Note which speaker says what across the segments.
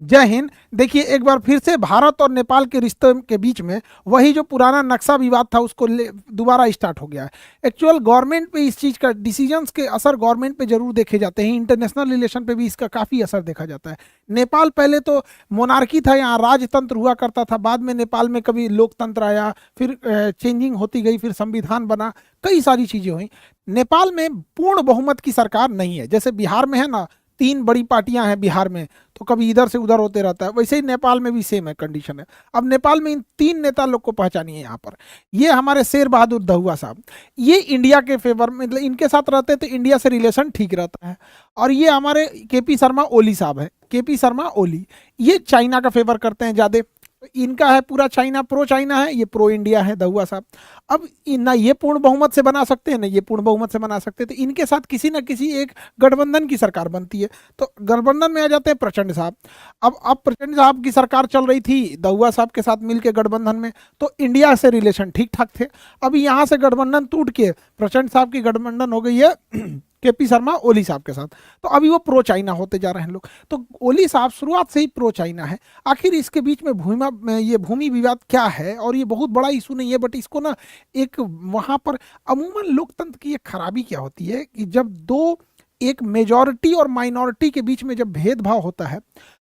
Speaker 1: जय हिंद। देखिए, एक बार फिर से भारत और नेपाल के रिश्ते के बीच में वही जो पुराना नक्शा विवाद था उसको दोबारा स्टार्ट हो गया है। एक्चुअल गवर्नमेंट पे इस चीज़ का डिसीजंस के असर गवर्नमेंट पे जरूर देखे जाते हैं, इंटरनेशनल रिलेशन पे भी इसका काफ़ी असर देखा जाता है। नेपाल पहले तो मोनार्की था, यहाँ राजतंत्र हुआ करता था, बाद में नेपाल में कभी लोकतंत्र आया, फिर चेंजिंग होती गई, फिर संविधान बना, कई सारी चीज़ें हुई। नेपाल में पूर्ण बहुमत की सरकार नहीं है, जैसे बिहार में है ना, तीन बड़ी पार्टियां हैं बिहार में, तो कभी इधर से उधर होते रहता है, वैसे ही नेपाल में भी सेम है कंडीशन है। अब नेपाल में इन तीन नेता लोग को पहचानिए यहाँ पर। ये हमारे शेर बहादुर दहुआ साहब, ये इंडिया के फेवर में, मतलब इनके साथ रहते तो इंडिया से रिलेशन ठीक रहता है। और ये हमारे केपी शर्मा ओली साहब है, केपी शर्मा ओली, ये चाइना का फेवर करते हैं ज़्यादा। इनका है पूरा चाइना, प्रो चाइना है, ये प्रो इंडिया है दहुआ साहब। अब ना ये पूर्ण बहुमत से बना सकते हैं ना ये पूर्ण बहुमत से बना सकते हैं, तो इनके साथ किसी ना किसी एक गठबंधन की सरकार बनती है। तो गठबंधन में आ जाते हैं प्रचंड साहब। अब प्रचंड साहब की सरकार चल रही थी दहुआ साहब के साथ मिलकर गठबंधन में, तो इंडिया से रिलेशन ठीक ठाक थे। अभी यहाँ से गठबंधन टूट के प्रचंड साहब की गठबंधन हो गई है केपी शर्मा ओली साहब के साथ, तो अभी वो प्रो चाइना होते जा रहे हैं लोग। तो ओली साहब शुरुआत से ही प्रो चाइना है। आखिर इसके बीच में ये भूमि विवाद क्या है, और ये बहुत बड़ा इशू नहीं है, बट इसको ना एक वहाँ पर अमूमन लोकतंत्र की एक खराबी क्या होती है कि जब दो, एक मेजॉरिटी और माइनॉरिटी के बीच में जब भेदभाव होता है,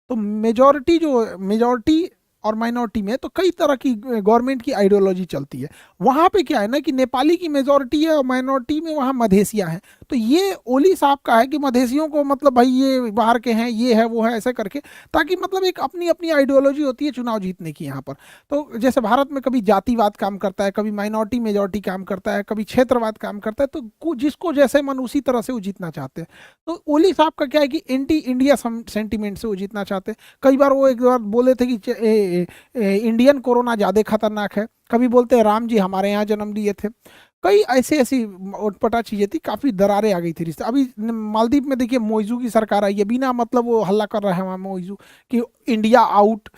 Speaker 1: तो मेजॉरिटी और माइनॉरिटी में तो कई तरह की गवर्नमेंट की आइडियोलॉजी चलती है। वहाँ पे क्या है ना कि नेपाली की मेजॉरिटी है और माइनॉरिटी में वहाँ मधेसियाँ हैं। तो ये ओली साहब का है कि मधेसियों को मतलब भाई ये बाहर के हैं, ये है वो है, ऐसे करके, ताकि मतलब एक अपनी अपनी आइडियोलॉजी होती है चुनाव जीतने की यहाँ पर। तो जैसे भारत में कभी जातिवाद काम करता है, कभी माइनॉरिटी मेजॉरिटी काम करता है, कभी क्षेत्रवाद काम करता है, तो जिसको जैसे मन उसी तरह से वो जीतना चाहते हैं। तो ओली साहब का क्या है कि एंटी इंडिया सेंटिमेंट से वो जीतना चाहते हैं। कई बार वो एक बार बोले थे कि इंडियन कोरोना ज़्यादा खतरनाक है, कभी बोलते हैं राम जी हमारे यहाँ जन्म लिए थे, कई ऐसी ऐसी उटपटा चीज़ें थी, काफ़ी दरारें आ गई थी रिश्ते। अभी मालदीव में देखिए मोइजू की सरकार आई है, बिना मतलब वो हल्ला कर रहा है वहाँ मोइजू कि इंडिया आउट।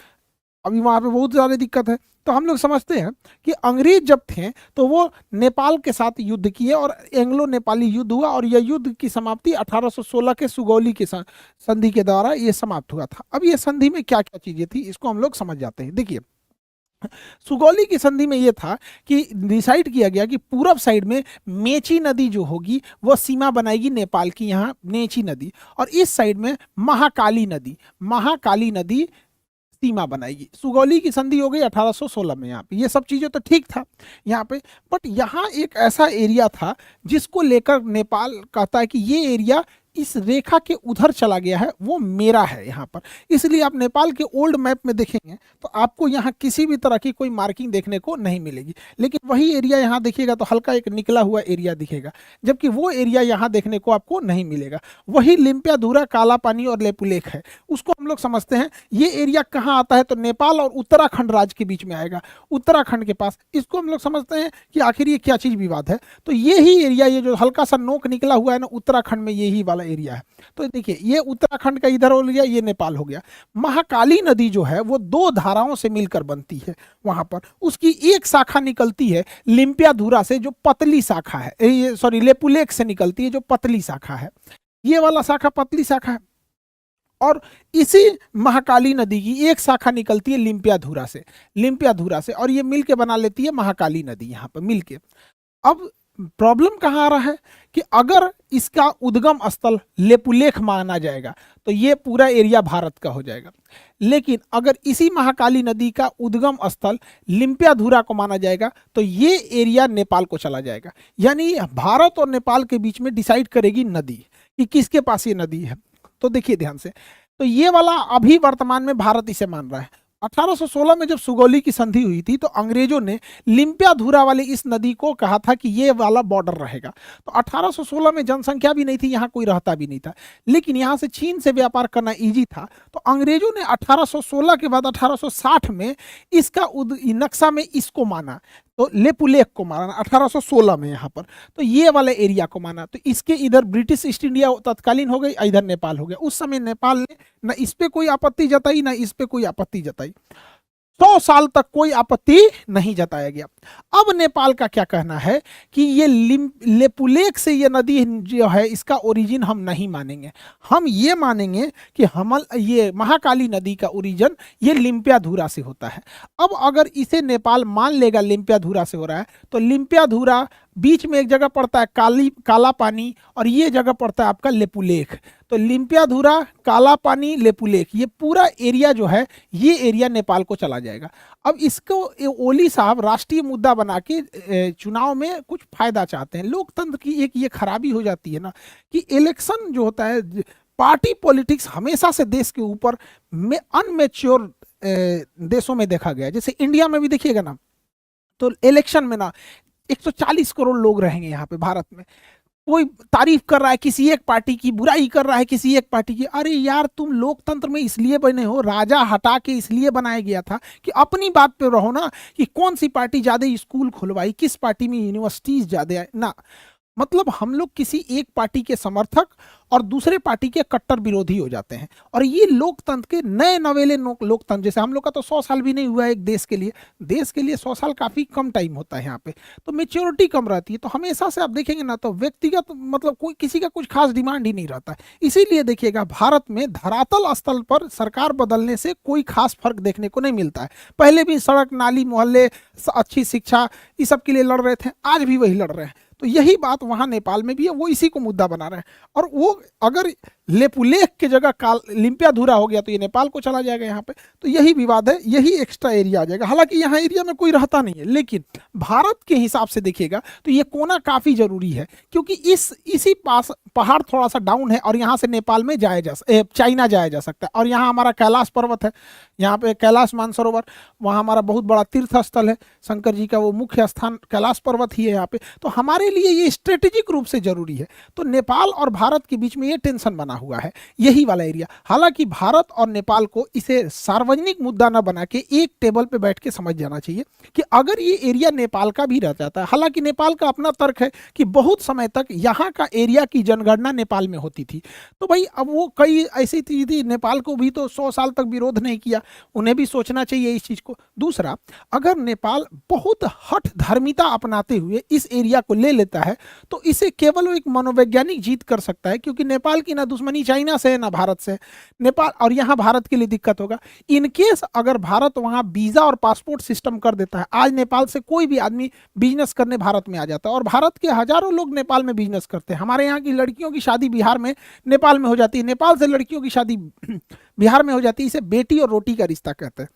Speaker 1: अभी वहाँ पे बहुत ज़्यादा दिक्कत है। तो हम लोग समझते हैं कि अंग्रेज जब थे तो वो नेपाल के साथ युद्ध किए और एंग्लो नेपाली युद्ध हुआ, और यह युद्ध की समाप्ति 1816 के सुगौली के संधि के द्वारा ये समाप्त हुआ था। अब ये संधि में क्या क्या चीज़ें थी इसको हम लोग समझ जाते हैं। देखिए, सुगौली की संधि में यह था कि डिसाइड किया गया कि पूरब साइड में मेची नदी जो होगी वो सीमा बनाएगी नेपाल की, यहाँ मेची नदी, और इस साइड में महाकाली नदी सीमा बनाएगी। सुगौली की संधि हो गई 1816 में। यहाँ पे ये सब चीज़ें तो ठीक था यहाँ पे, बट यहाँ एक ऐसा एरिया था जिसको लेकर नेपाल कहता है कि ये एरिया इस रेखा के उधर चला गया है, वो मेरा है यहाँ पर। इसलिए आप नेपाल के ओल्ड मैप में देखेंगे तो आपको यहाँ किसी भी तरह की कोई मार्किंग देखने को नहीं मिलेगी, लेकिन वही एरिया यहाँ देखिएगा तो हल्का एक निकला हुआ एरिया दिखेगा, जबकि वो एरिया यहाँ देखने को आपको नहीं मिलेगा। वही लिम्पियाधुरा, काला पानी और लेपुलेख है, उसको हम लोग समझते हैं। ये एरिया कहाँ आता है तो नेपाल और उत्तराखंड राज्य के बीच में आएगा, उत्तराखंड के पास। इसको हम लोग समझते हैं कि आखिर ये क्या चीज़ विवाद है। तो ये ही एरिया, ये जो हल्का सा नोक निकला हुआ है ना उत्तराखंड में, यही वाला एरिया है। तो देखिए, ये उत्तराखंड का इधर हो गया, ये नेपाल हो गया। महाकाली नदी जो है वो दो धाराओं से मिलकर बनती है वहां पर। उसकी एक शाखा निकलती है लिम्पियाधुरा से, जो पतली शाखा है, ये सॉरी लेपुलेख से निकलती है जो पतली शाखा है, ये वाला शाखा पतली शाखा है। और इसी महाकाली नदी की एक शाखा निकलती है लिम्पियाधुरा से, और ये मिलके बना लेती है महाकाली नदी यहाँ पर मिलके। अब प्रॉब्लम कहाँ आ रहा है कि अगर इसका उद्गम स्थल लेपुलेख माना जाएगा तो ये पूरा एरिया भारत का हो जाएगा, लेकिन अगर इसी महाकाली नदी का उद्गम स्थल लिम्पियाधुरा को माना जाएगा तो ये एरिया नेपाल को चला जाएगा। यानी भारत और नेपाल के बीच में डिसाइड करेगी नदी कि किसके पास ये नदी है। तो देखिए ध्यान से, तो ये वाला अभी वर्तमान में भारत इसे मान रहा है। 1816 में जब सुगौली की संधि हुई थी तो अंग्रेजों ने लिम्पियाधुरा वाली इस नदी को कहा था कि ये वाला बॉर्डर रहेगा। तो 1816 में जनसंख्या भी नहीं थी, यहाँ कोई रहता भी नहीं था, लेकिन यहाँ से चीन से व्यापार करना इजी था। तो अंग्रेजों ने 1816 के बाद 1860 में इसका नक्शा में इसको माना, तो लेपुलेख को माना 1816 में यहाँ पर। तो ये वाले एरिया को माना, तो इसके इधर ब्रिटिश ईस्ट इंडिया तत्कालीन हो गई, इधर नेपाल हो गया। उस समय नेपाल ने न इस पे कोई आपत्ति जताई, ना इस पे कोई आपत्ति जताई। 100 साल तक कोई आपत्ति नहीं जताया गया। अब नेपाल का क्या कहना है कि ये लेपुलेख से ये नदी जो है इसका ओरिजिन हम नहीं मानेंगे, हम ये मानेंगे कि हम ये महाकाली नदी का ओरिजिन ये लिम्पियाधुरा से होता है। अब अगर इसे नेपाल मान लेगा लिम्पियाधुरा से हो रहा है, तो लिम्पियाधुरा बीच में एक जगह पड़ता है काला पानी और ये जगह पड़ता है आपका लेपुलेख। तो लिम्पियाधुरा, काला पानी, लेपुलेख, ये पूरा एरिया जो है ये एरिया नेपाल को चला जाएगा। अब इसको ओली साहब राष्ट्रीय मुद्दा बना के चुनाव में कुछ फायदा चाहते हैं। लोकतंत्र की एक ये खराबी हो जाती है ना कि इलेक्शन जो होता है, पार्टी पॉलिटिक्स हमेशा से देश के ऊपर में अनमेच्योर देशों में देखा गया। जैसे इंडिया में भी देखिएगा ना, तो इलेक्शन में ना 140 करोड़ लोग रहेंगे यहाँ पे भारत में, कोई तारीफ कर रहा है किसी एक पार्टी की, बुराई कर रहा है किसी एक पार्टी की। अरे यार, तुम लोकतंत्र में इसलिए बने हो, राजा हटा के इसलिए बनाया गया था कि अपनी बात पे रहो ना, कि कौन सी पार्टी ज्यादा स्कूल खुलवाई, किस पार्टी में यूनिवर्सिटीज ज्यादा ना। मतलब हम लोग किसी एक पार्टी के समर्थक और दूसरे पार्टी के कट्टर विरोधी हो जाते हैं। और ये लोकतंत्र के नए नवेले लोकतंत्र, जैसे हम लोग का तो 100 साल भी नहीं हुआ है एक देश के लिए 100 साल काफी कम टाइम होता है यहाँ पे, तो मेच्योरिटी कम रहती है। तो हमेशा से आप देखेंगे ना, तो व्यक्तिगत मतलब कोई किसी का कुछ खास डिमांड ही नहीं रहता है। इसीलिए देखिएगा भारत में धरातल स्थल पर सरकार बदलने से कोई खास फर्क देखने को नहीं मिलता है। पहले भी सड़क, नाली, मोहल्ले, अच्छी शिक्षा, इस सब के लिए लड़ रहे थे, आज भी वही लड़ रहे हैं। तो यही बात वहां नेपाल में भी है, वो इसी को मुद्दा बना रहे हैं। और वो अगर लेपुलेख की जगह लिम्पियाधुरा हो गया तो ये नेपाल को चला जाएगा यहाँ पे। तो यही विवाद है, यही एक्स्ट्रा एरिया आ जाएगा। हालांकि यहाँ एरिया में कोई रहता नहीं है, लेकिन भारत के हिसाब से देखिएगा तो ये कोना काफी जरूरी है, क्योंकि इसी पास पहाड़ थोड़ा सा डाउन है और यहाँ से नेपाल में चाइना जाया जा सकता है। और यहाँ हमारा कैलाश पर्वत है, यहाँ पे कैलाश मानसरोवर, वहाँ हमारा बहुत बड़ा तीर्थ स्थल है, शंकर जी का वो मुख्य स्थान कैलाश पर्वत ही है यहाँ पे। तो हमारे लिए ये स्ट्रेटेजिक रूप से जरूरी है। तो नेपाल और भारत के बीच में ये टेंशन बना हुआ है, यही वाला एरिया। हालांकि भारत और नेपाल को इसे सार्वजनिक मुद्दा न बना के एक टेबल पे बैठ के समझ जाना चाहिए कि अगर ये एरिया नेपाल का भी रह जाता है, हालांकि नेपाल का अपना तर्क है कि बहुत समय तक यहाँ का एरिया की जनगणना नेपाल में होती थी। तो भाई अब वो कई ऐसी चीज थी, नेपाल को भी तो 100 साल तक विरोध नहीं किया, उन्हें भी सोचना चाहिए इस चीज को। दूसरा, अगर नेपाल बहुत हठ धर्मिता अपनाते हुए इस एरिया को ले लेता है तो इसे केवल एक मनोवैज्ञानिक जीत कर सकता है, क्योंकि नेपाल की ना दुश्मनी चाइना से है ना भारत से। नेपाल और यहाँ भारत के लिए दिक्कत होगा इनकेस अगर भारत वहाँ वीजा और पासपोर्ट सिस्टम कर देता है। आज नेपाल से कोई भी आदमी बिजनेस करने भारत में आ जाता है और भारत के हजारों लोग नेपाल में बिजनेस करते हैं। हमारे यहाँ की लड़कियों की शादी बिहार में नेपाल में हो जाती है, नेपाल से लड़कियों की शादी बिहार में हो जाती है। इसे बेटी और रोटी का रिश्ता कहते हैं।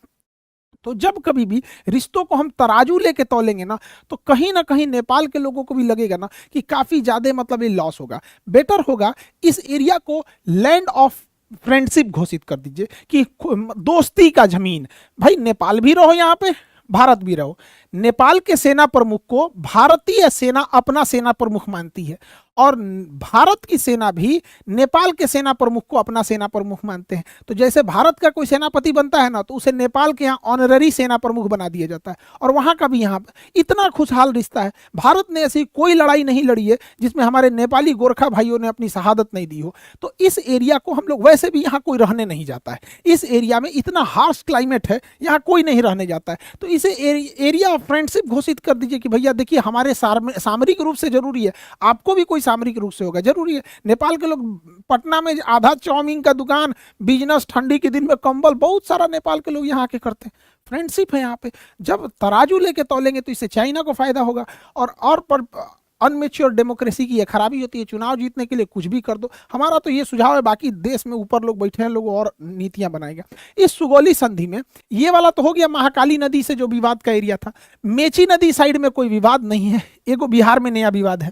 Speaker 1: तो जब कभी भी रिश्तों को हम तराजू लेके तौलेंगे ना, तो कहीं ना कहीं नेपाल के लोगों को भी लगेगा ना कि काफी ज्यादा मतलब ये लॉस होगा। बेटर होगा इस एरिया को लैंड ऑफ फ्रेंडशिप घोषित कर दीजिए कि दोस्ती का जमीन। भाई नेपाल भी रहो यहाँ पे, भारत भी रहो। नेपाल के सेना प्रमुख को भारतीय सेना अपना सेना प्रमुख मानती है और भारत की सेना भी नेपाल के सेना प्रमुख को अपना सेना प्रमुख मानते हैं। तो जैसे भारत का कोई सेनापति बनता है ना, तो उसे नेपाल के यहाँ ऑनररी सेना प्रमुख बना दिया जाता है। और वहाँ का भी यहाँ इतना खुशहाल रिश्ता है। भारत ने ऐसी कोई लड़ाई नहीं लड़ी है जिसमें हमारे नेपाली गोरखा भाइयों ने अपनी शहादत नहीं दी हो। तो इस एरिया को हम लोग, वैसे भी यहाँ कोई रहने नहीं जाता है, इस एरिया में इतना हार्श क्लाइमेट है, यहाँ कोई नहीं रहने जाता है। तो इसे एरिया ऑफ फ्रेंडशिप घोषित कर दीजिए कि भैया देखिए हमारे सामरिक रूप से जरूरी है, आपको भी कोई सामरिक रूप से होगा जरूरी है। नेपाल के लोग पटना में आधा चाउमीन का दुकान, बिजनेस, ठंडी के दिन में कंबल, बहुत सारा नेपाल के लोग यहाँ आके करते हैं। फ्रेंडशिप है यहाँ पे। जब तराजू लेके तौलेंगे तो इससे चाइना को फायदा होगा। और पर अनमेच्योर डेमोक्रेसी की ये खराबी होती है, चुनाव जीतने के लिए कुछ भी कर दो। हमारा तो ये सुझाव है, बाकी देश में ऊपर लोग बैठे हैं, लोग और नीतियां बनाएंगे। इस सुगौली संधि में ये वाला तो हो गया महाकाली नदी से जो विवाद का एरिया था। मेची नदी साइड में कोई विवाद नहीं है, एगो बिहार में नया विवाद है।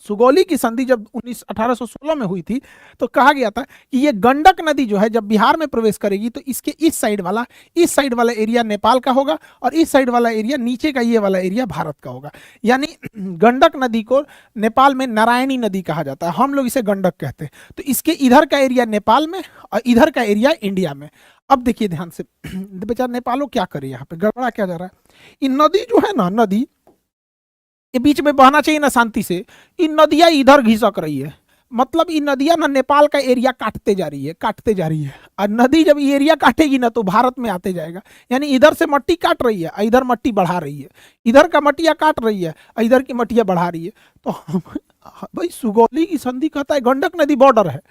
Speaker 1: सुगौली की संधि जब 1816 में हुई थी तो कहा गया था कि ये गंडक नदी जो है जब बिहार में प्रवेश करेगी तो इसके इस साइड वाला एरिया नेपाल का होगा और इस साइड वाला एरिया, नीचे का ये वाला एरिया भारत का होगा। यानी गंडक नदी को नेपाल में नारायणी नदी कहा जाता है, हम लोग इसे गंडक कहते हैं। तो इसके इधर का एरिया नेपाल में और इधर का एरिया इंडिया में। अब देखिए ध्यान से, बेचारा नेपालो क्या करे, यहाँ पे गड़बड़ा क्या जा रहा है। ये नदी जो है ना, नदी ये बीच में बहना चाहिए ना शांति से, इन नदियां इधर घिसक रही है। मतलब ये नदियां ना नेपाल का एरिया काटते जा रही है, काटते जा रही है। और नदी जब ये एरिया काटेगी ना तो भारत में आते जाएगा। यानी इधर से मट्टी काट रही है, इधर मट्टी बढ़ा रही है, इधर का मट्टिया काट रही है, इधर की मट्टिया बढ़ा रही है। तो भाई सुगौली की संधि कहता है, गंडक नदी बॉर्डर है,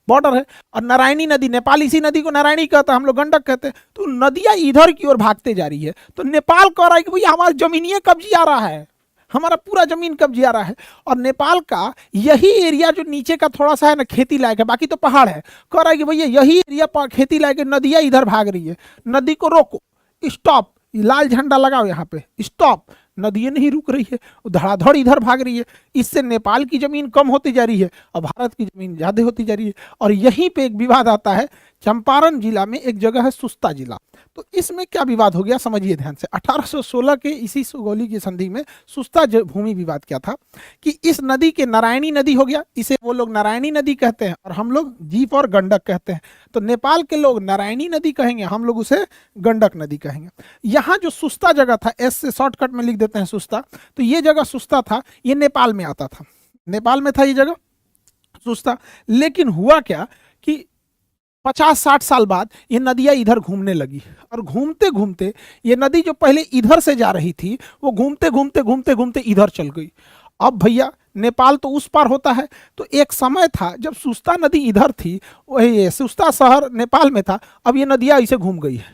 Speaker 1: बॉर्डर है। और नारायणी नदी, नेपाल इसी नदी को नारायणी कहता है, हम लोग गंडक कहते हैं। तो नदियां इधर की ओर भागते जा रही है। तो नेपाल कह रहा है कि भैया हमारा जमीनिए कब्जे आ रहा है, हमारा पूरा जमीन कब्जे आ रहा है। और नेपाल का यही एरिया जो नीचे का थोड़ा सा है ना खेती लायक है, बाकी तो पहाड़ है, कह रहा है कि भैया यही एरिया खेती लायक है, नदियां इधर भाग रही है, नदी को रोको, स्टॉप, लाल झंडा लगाओ यहाँ पे, स्टॉप। नदियां नहीं रुक रही है, धड़ाधड़ इधर भाग रही है। इससे नेपाल की जमीन कम होती जा रही है और भारत की जमीन ज्यादा होती जा रही है। और यहीं पे एक विवाद आता है, चंपारण जिला में एक जगह है सुस्ता जिला। तो इसमें क्या विवाद हो गया समझिए ध्यान से। 1816 के इसी सुगौली की संधि में सुस्ता भूमि विवाद क्या था कि इस नदी के नारायणी नदी हो गया, इसे वो लोग नारायणी नदी कहते हैं और हम लोग जीप और गंडक कहते हैं। तो नेपाल के लोग नारायणी नदी कहेंगे, हम लोग उसे गंडक नदी कहेंगे। यहाँ जो सुस्ता जगह था, एस से शॉर्टकट में लिख देते हैं सुस्ता, तो ये जगह सुस्ता था, ये नेपाल में आता था, नेपाल में था ये जगह सुस्ता। लेकिन हुआ क्या कि 50-60 साल बाद ये नदियां इधर घूमने लगी और घूमते घूमते ये नदी जो पहले इधर से जा रही थी वो घूमते घूमते घूमते घूमते इधर चल गई। अब भैया नेपाल तो उस पार होता है, तो एक समय था जब सुस्ता नदी इधर थी, वही सुस्ता शहर नेपाल में था। अब ये नदियां ऐसे घूम गई है,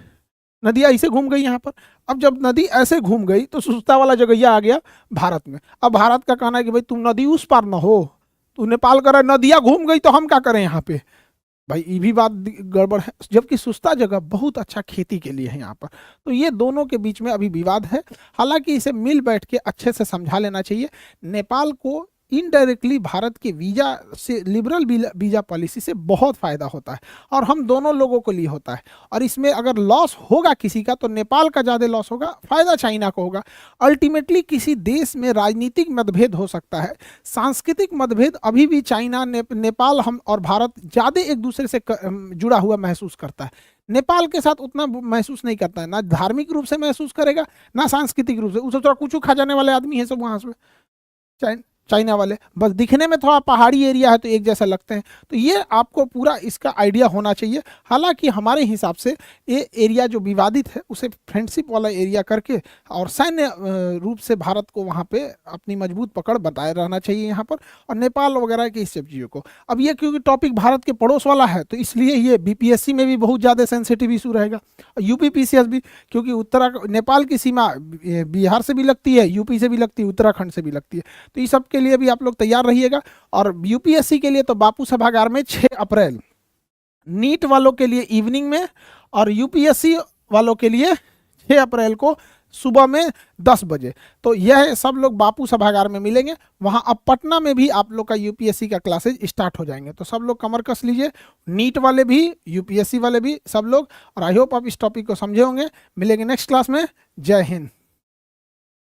Speaker 1: नदियां ऐसे घूम गई यहाँ पर। अब जब नदी ऐसे घूम गई तो सुस्ता वाला जगह आ गया भारत में। अब भारत का कहना है कि भाई तुम नदी उस पार ना हो, तू नेपाल कर रहा है, नदियां घूम गई तो हम क्या करें यहाँ पे। भाई ये भी बात गड़बड़ है, जबकि सुस्ता जगह बहुत अच्छा खेती के लिए है यहाँ पर। तो ये दोनों के बीच में अभी विवाद है। हालांकि इसे मिल बैठ के अच्छे से समझा लेना चाहिए। नेपाल को इनडायरेक्टली भारत के वीजा से, लिबरल वीजा पॉलिसी से बहुत फायदा होता है और हम दोनों लोगों को लिए होता है। और इसमें अगर लॉस होगा किसी का तो नेपाल का ज़्यादा लॉस होगा, फायदा चाइना को होगा। अल्टीमेटली किसी देश में राजनीतिक मतभेद हो सकता है, सांस्कृतिक मतभेद अभी भी चाइना नेपाल हम और भारत ज़्यादा एक दूसरे से जुड़ा हुआ महसूस करता है। नेपाल के साथ उतना महसूस नहीं करता है, ना धार्मिक रूप से महसूस करेगा ना सांस्कृतिक रूप से। उसे थोड़ा कुछ खा जाने वाले आदमी है सब वहाँ से, चाइना वाले, बस दिखने में थोड़ा पहाड़ी एरिया है तो एक जैसा लगते हैं। तो ये आपको पूरा इसका आइडिया होना चाहिए। हालांकि हमारे हिसाब से ये एरिया जो विवादित है उसे फ्रेंडशिप वाला एरिया करके और सैन्य रूप से भारत को वहाँ पे अपनी मजबूत पकड़ बताए रहना चाहिए यहाँ पर, और नेपाल वगैरह की इस सब चीज़ों को। अब ये क्योंकि टॉपिक भारत के पड़ोस वाला है तो इसलिए ये बीपीएससी में भी बहुत ज़्यादा सेंसिटिव इशू रहेगा, यूपीपीसीएस भी, क्योंकि नेपाल की सीमा बिहार से भी लगती है, यूपी से भी लगती है, उत्तराखंड से भी लगती है। तो इस सब के लिए भी आप लोग तैयार रहिएगा। और यूपीएससी के लिए तो बापू सभागार में 6 अप्रैल, नीट वालों के लिए इवनिंग में और यूपीएससी वालों के लिए 6 अप्रैल को सुबह में 10 बजे। तो यह सब लोग बापू सभागार में मिलेंगे। वहाँ अब पटना में भी आप लोग का यूपीएससी का क्लासेज स्टार्ट हो जाएंगे। तो सब लोग कमर कस लीजिए, नीट वाले भी, यूपीएससी वाले भी, सब लोग। और आई होप आप इस टॉपिक को समझे होंगे। मिलेंगे नेक्स्ट क्लास में। जय हिंद।